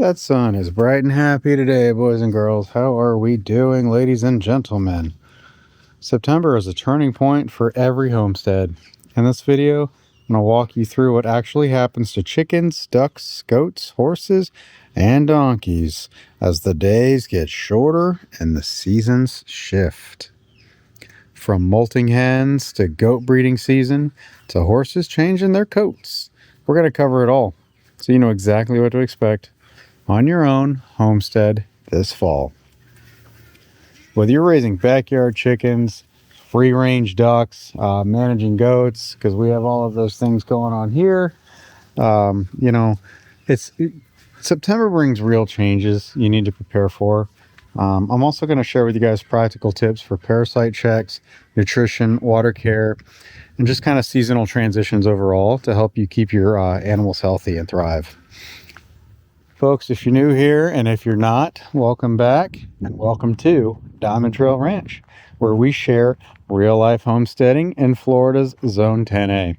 That sun is bright and happy today, boys and girls. How are we doing, ladies and gentlemen? September is a turning point for every homestead. In this video, I'm going to walk you through what actually happens to chickens, ducks, goats, horses, and donkeys as the days get shorter and the seasons shift. From molting hens to goat breeding season to horses changing their coats. We're going to cover it all, so you know exactly what to expect on your own homestead this fall. Whether you're raising backyard chickens, free-range ducks, managing goats, because we have all of those things going on here, September brings real changes you need to prepare for. I'm also going to share with you guys practical tips for parasite checks, nutrition, water care, and just kind of seasonal transitions overall to help you keep your animals healthy and thrive. Folks, if you're new here and if you're not, welcome back and welcome to DiamondTrail Ranch, where we share real-life homesteading in Florida's Zone 10A.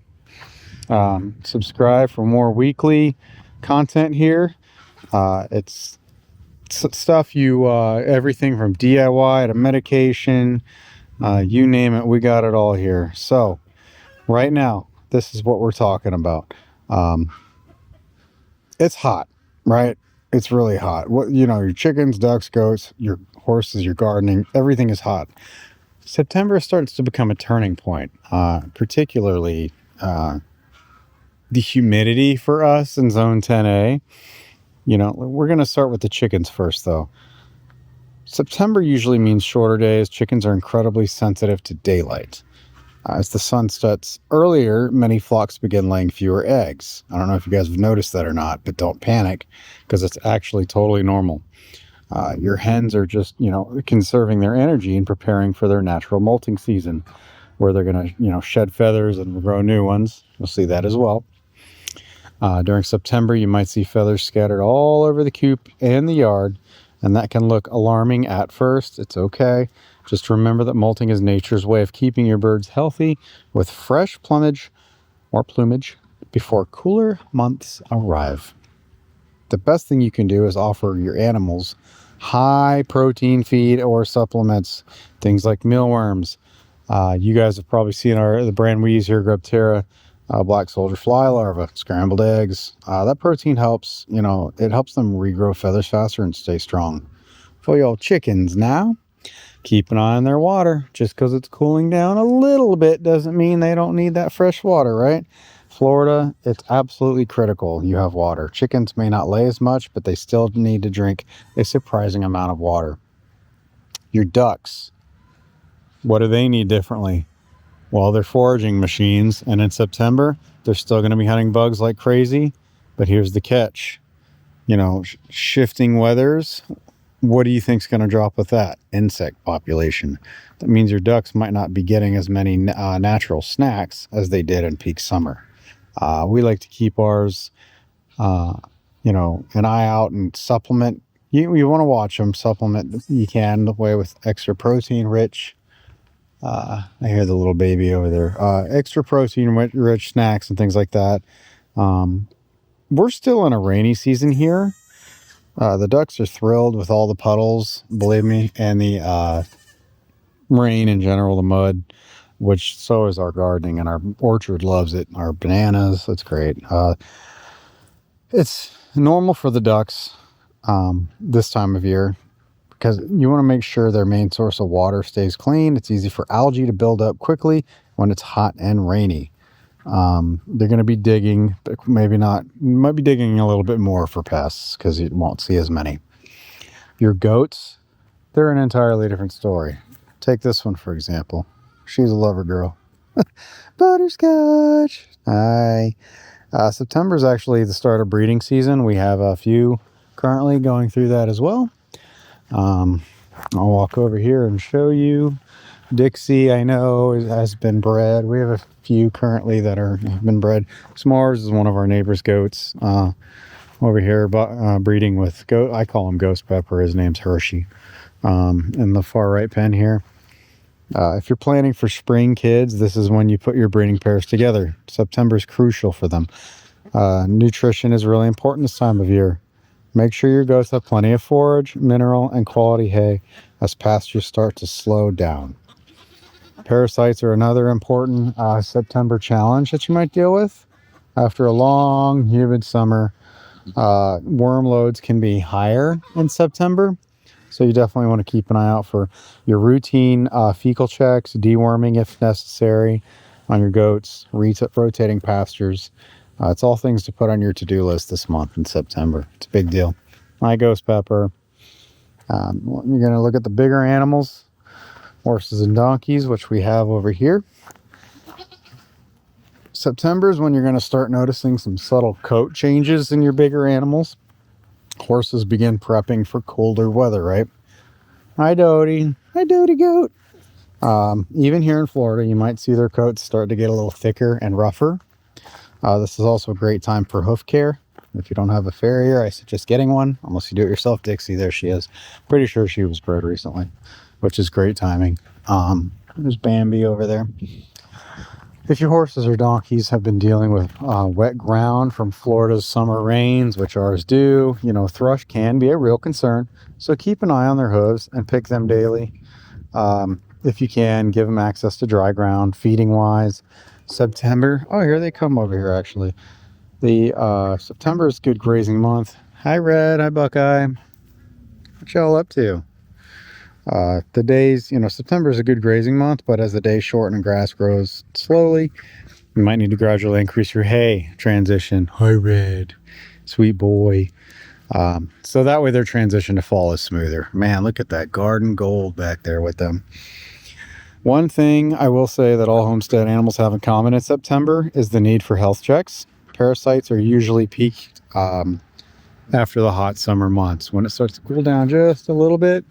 Subscribe for more weekly content here. It's stuff everything from DIY to medication, you name it, we got it all here. So right now, this is what we're talking about. It's hot, right? It's really hot. Your chickens, ducks, goats, your horses, your gardening, everything is hot. September starts to become a turning point, particularly the humidity for us in Zone 10A. We're going to start with the chickens first, though. September usually means shorter days. Chickens are incredibly sensitive to daylight. As the sun sets earlier, many flocks begin laying fewer eggs. I don't know if you guys have noticed that or not, but don't panic because it's actually totally normal. Your hens are just, conserving their energy and preparing for their natural molting season, where they're going to, shed feathers and grow new ones. You'll see that as well. During September, you might see feathers scattered all over the coop and the yard, and that can look alarming at first. It's okay. Just remember that molting is nature's way of keeping your birds healthy with fresh plumage before cooler months arrive. The best thing you can do is offer your animals high protein feed or supplements, things like mealworms. You guys have probably seen the brand we use here, Grubterra, black soldier fly larva, scrambled eggs. That protein helps, it helps them regrow feathers faster and stay strong. For your chickens now, keep an eye on their water. Just because it's cooling down a little bit doesn't mean they don't need that fresh water, right? Florida, it's absolutely critical you have water. Chickens may not lay as much, but they still need to drink a surprising amount of water. Your ducks, what do they need differently? Well, they're foraging machines, and in September, they're still going to be hunting bugs like crazy. But here's the catch. Shifting weathers, what do you think's going to drop with that? Insect population. That means your ducks might not be getting as many natural snacks as they did in peak summer. We like to keep ours, an eye out and supplement. You want to watch them, supplement you can, the way with extra protein rich. I hear the little baby over there. Extra protein rich snacks and things like that. We're still in a rainy season here. The ducks are thrilled with all the puddles, believe me, and the rain in general, the mud, which so is our gardening, and our orchard loves it. Our bananas, it's great. It's normal for the ducks this time of year because you want to make sure their main source of water stays clean. It's easy for algae to build up quickly when it's hot and rainy. They're going to be digging, but maybe not. You might be digging a little bit more for pests because you won't see as many. Your goats, they're an entirely different story. Take this one, for example. She's a lover girl. Butterscotch. Hi. September is actually the start of breeding season. We have a few currently going through that as well. I'll walk over here and show you. Dixie, I know, has been bred. We have a few currently that have been bred. S'mores is one of our neighbor's goats over here, breeding with goat. I call him Ghost Pepper. His name's Hershey. In the far right pen here. If you're planning for spring kids, this is when you put your breeding pairs together. September is crucial for them. Nutrition is really important this time of year. Make sure your goats have plenty of forage, mineral, and quality hay as pastures start to slow down. Parasites are another important September challenge that you might deal with. After a long, humid summer, worm loads can be higher in September. So you definitely want to keep an eye out for your routine fecal checks, deworming if necessary on your goats, rotating pastures. It's all things to put on your to-do list this month in September. It's a big deal. My ghost pepper. You're going to look at the bigger animals, horses and donkeys, which we have over here. September is when you're going to start noticing some subtle coat changes in your bigger animals. Horses begin prepping for colder weather, right? Hi, Doty. Hi, Doty goat. Even here in Florida, you might see their coats start to get a little thicker and rougher. This is also a great time for hoof care. If you don't have a farrier, I suggest getting one, unless you do it yourself. Dixie, there she is. Pretty sure she was bred recently, which is great timing. There's Bambi over there. If your horses or donkeys have been dealing with wet ground from Florida's summer rains, which ours do, thrush can be a real concern. So keep an eye on their hooves and pick them daily. If you can, give them access to dry ground, feeding wise. September, oh, here they come over here actually. September is good grazing month. Hi, Red. Hi, Buckeye. What y'all up to? The days, September is a good grazing month, but as the days shorten and grass grows slowly, you might need to gradually increase your hay transition. Hi, Red. Sweet boy. So that way their transition to fall is smoother. Man, look at that garden gold back there with them. One thing I will say that all homestead animals have in common in September is the need for health checks. Parasites are usually peaked after the hot summer months. When it starts to cool down just a little bit,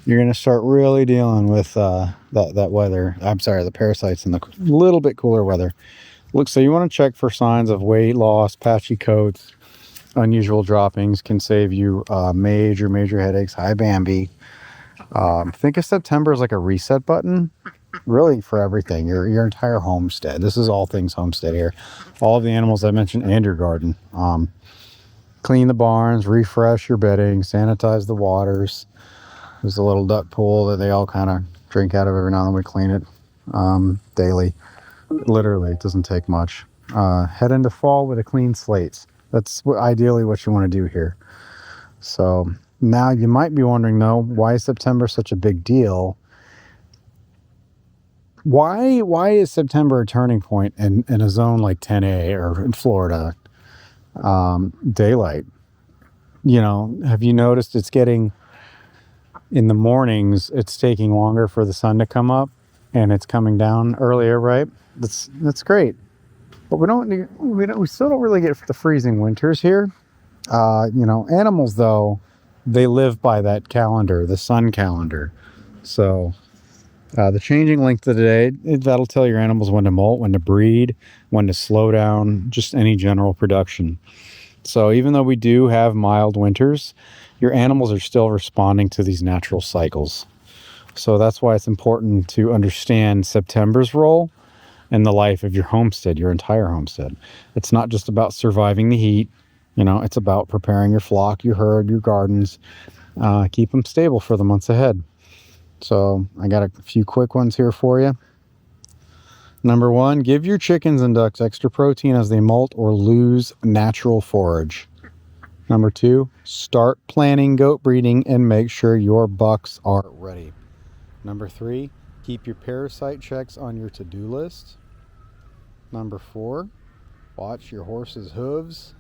you're going to start really dealing with that weather. I'm sorry, the parasites in the little bit cooler weather. Look, so you want to check for signs of weight loss, patchy coats, unusual droppings. Can save you major headaches. Hi, Bambi. Think of September as like a reset button, really, for everything. Your entire homestead. This is all things homestead here. All of the animals I mentioned and your garden. Clean the barns, refresh your bedding, sanitize the waters. There's a little duck pool that they all kind of drink out of every now and then. We clean it daily. Literally, it doesn't take much. Head into fall with a clean slate. That's ideally what you want to do here. So now you might be wondering, though, why is September such a big deal? Why is September a turning point in a zone like 10A or in Florida? Daylight. Have you noticed it's getting... In the mornings, it's taking longer for the sun to come up, and it's coming down earlier, right? That's great, but we still don't really get the freezing winters here. Animals though, they live by that calendar, the sun calendar. So the changing length of the day, that'll tell your animals when to molt, when to breed, when to slow down, just any general production. So even though we do have mild winters, your animals are still responding to these natural cycles. So that's why it's important to understand September's role in the life of your homestead, your entire homestead. It's not just about surviving the heat. It's about preparing your flock, your herd, your gardens, keep them stable for the months ahead. So I got a few quick ones here for you. Number one, give your chickens and ducks extra protein as they molt or lose natural forage. Number two, start planning goat breeding and make sure your bucks are ready. Number three, keep your parasite checks on your to-do list. Number four, watch your horse's hooves,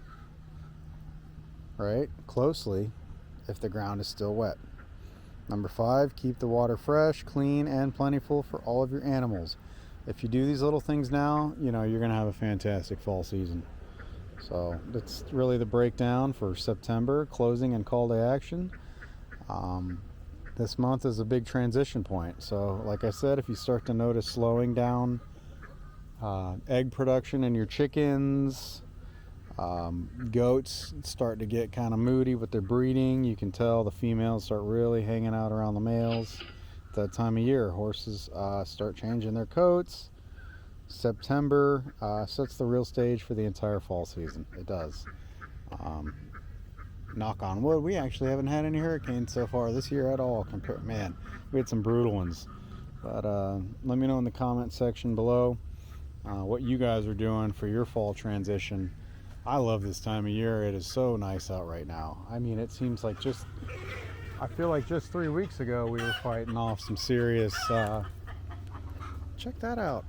right, closely if the ground is still wet. Number five, keep the water fresh, clean, and plentiful for all of your animals. If you do these little things now, you're going to have a fantastic fall season. So that's really the breakdown for September, closing and call to action. This month is a big transition point. So like I said, if you start to notice slowing down egg production in your chickens, goats start to get kind of moody with their breeding. You can tell the females start really hanging out around the males. At that time of year, horses start changing their coats. September sets the real stage for the entire fall season. It does. knock on wood, we actually haven't had any hurricanes so far this year at all. Man, we had some brutal ones. But let me know in the comment section below what you guys are doing for your fall transition. I love this time of year. It is so nice out right now. I mean, it seems like I feel like just 3 weeks ago we were fighting off some serious, check that out.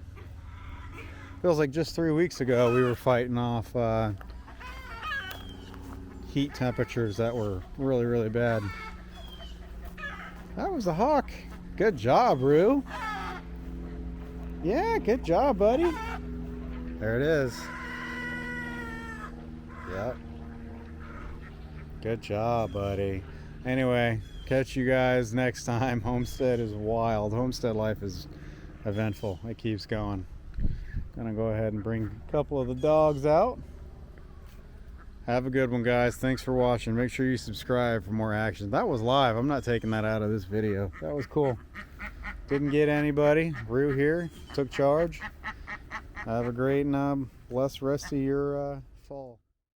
Feels like just 3 weeks ago we were fighting off heat temperatures that were really, really bad. That was a hawk. Good job, Rue. Yeah, good job, buddy. There it is. Yep. Good job, buddy. Anyway, catch you guys next time. Homestead is wild. Homestead life is eventful. It keeps going. Gonna go ahead and bring a couple of the dogs out. Have a good one, guys. Thanks for watching. Make sure you subscribe for more action. That was live. I'm not taking that out of this video. That was cool. Didn't get anybody. Rue here took charge. Have a great and blessed rest of your fall.